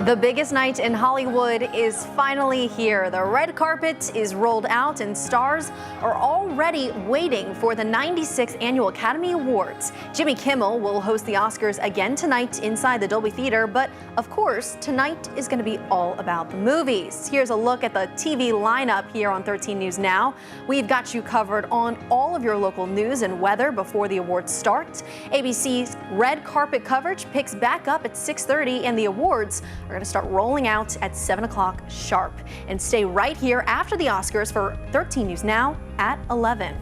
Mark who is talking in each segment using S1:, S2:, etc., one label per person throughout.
S1: The biggest night in Hollywood is finally here. The red carpet is rolled out and stars are already waiting for the 96th Annual Academy Awards. Jimmy Kimmel will host the Oscars again tonight inside the Dolby Theater, but of course, tonight is going to be all about the movies. Here's a look at the TV lineup here on 13 News Now. We've got you covered on all of your local news and weather before the awards start. ABC's red carpet coverage picks back up at 6:30 and the awards are going to start rolling out at 7 o'clock sharp. And stay right here after the Oscars for 13 News Now at 11.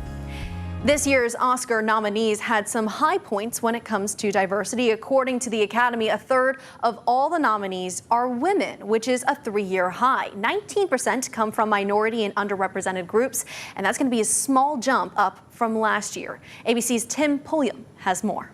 S1: This year's Oscar nominees had some high points when it comes to diversity. According to the Academy, a third of all the nominees are women, which is a 3-year high. 19% come from minority and underrepresented groups, and that's going to be a small jump up from last year. ABC's Tim Pulliam has more.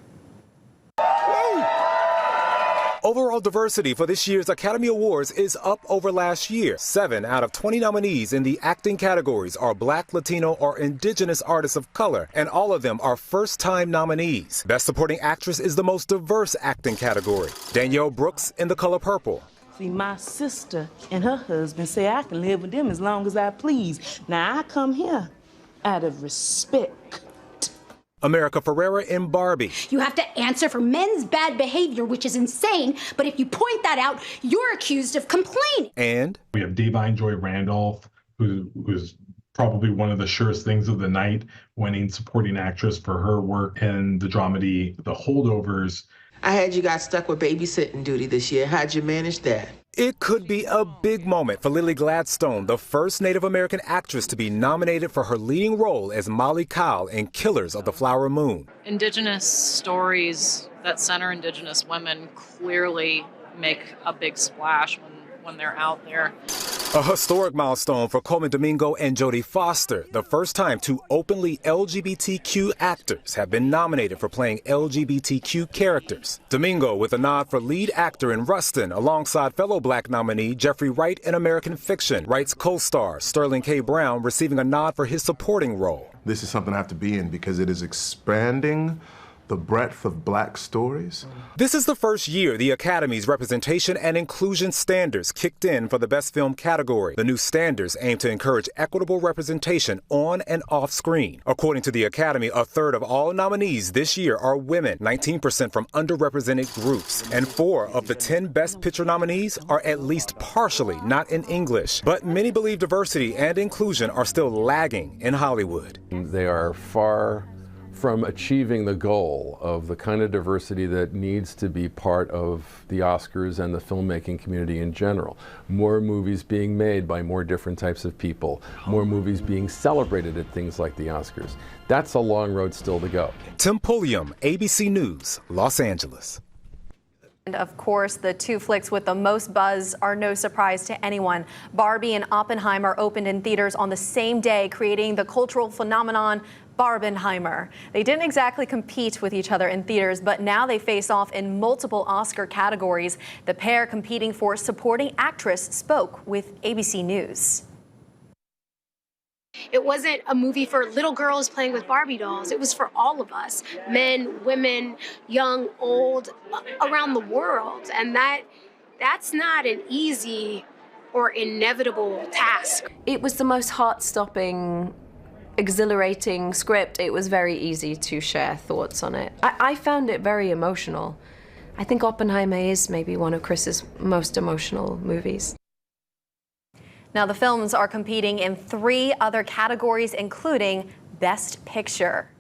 S2: Overall diversity for this year's Academy Awards is up over last year. 7 out of 20 nominees in the acting categories are Black, Latino, or Indigenous artists of color, and all of them are first-time nominees. Best Supporting Actress is the most diverse acting category. Danielle Brooks in The Color Purple.
S3: See, my sister and her husband say I can live with them as long as I please. Now, I come here out of respect.
S2: America Ferrera in Barbie.
S4: You have to answer for men's bad behavior, which is insane, but if you point that out, you're accused of complaining.
S2: And
S5: we have Da'Vine Joy Randolph, who's probably one of the surest things of the night, winning supporting actress for her work in the dramedy The Holdovers.
S6: I heard you got stuck with babysitting duty this year. How'd you manage that?
S2: It could be a big moment for Lily Gladstone, the first Native American actress to be nominated for her leading role as Molly Kyle in Killers of the Flower Moon.
S7: Indigenous stories that center Indigenous women clearly make a big splash when they're out there.
S2: A historic milestone for Coleman Domingo and Jodie Foster, the first time 2 openly LGBTQ actors have been nominated for playing LGBTQ characters. Domingo with a nod for lead actor in Rustin, alongside fellow Black nominee Jeffrey Wright in American Fiction. Wright's co-star Sterling K. Brown receiving a nod for his supporting role.
S8: This is something I have to be in because it is expanding the breadth of Black stories.
S2: This is the first year the Academy's representation and inclusion standards kicked in for the Best Film category. The new standards aim to encourage equitable representation on and off screen. According to the Academy, a third of all nominees this year are women, 19% from underrepresented groups, and 4 of the 10 Best Picture nominees are at least partially not in English. But many believe diversity and inclusion are still lagging in Hollywood.
S9: They are far from achieving the goal of the kind of diversity that needs to be part of the Oscars and the filmmaking community in general. More movies being made by more different types of people, more movies being celebrated at things like the Oscars. That's a long road still to go.
S2: Tim Pulliam, ABC News, Los Angeles.
S1: And of course, the 2 flicks with the most buzz are no surprise to anyone. Barbie and Oppenheimer opened in theaters on the same day, creating the cultural phenomenon Barbenheimer. They didn't exactly compete with each other in theaters, but now they face off in multiple Oscar categories. The pair competing for supporting actress spoke with ABC News.
S10: It wasn't a movie for little girls playing with Barbie dolls. It was for all of us, men, women, young, old, around the world. And that's not an easy or inevitable task.
S11: It was the most heart-stopping, exhilarating script. It was very easy to share thoughts on it. I found it very emotional. I think Oppenheimer is maybe one of Chris's most emotional movies.
S1: Now, the films are competing in 3 other categories, including Best Picture.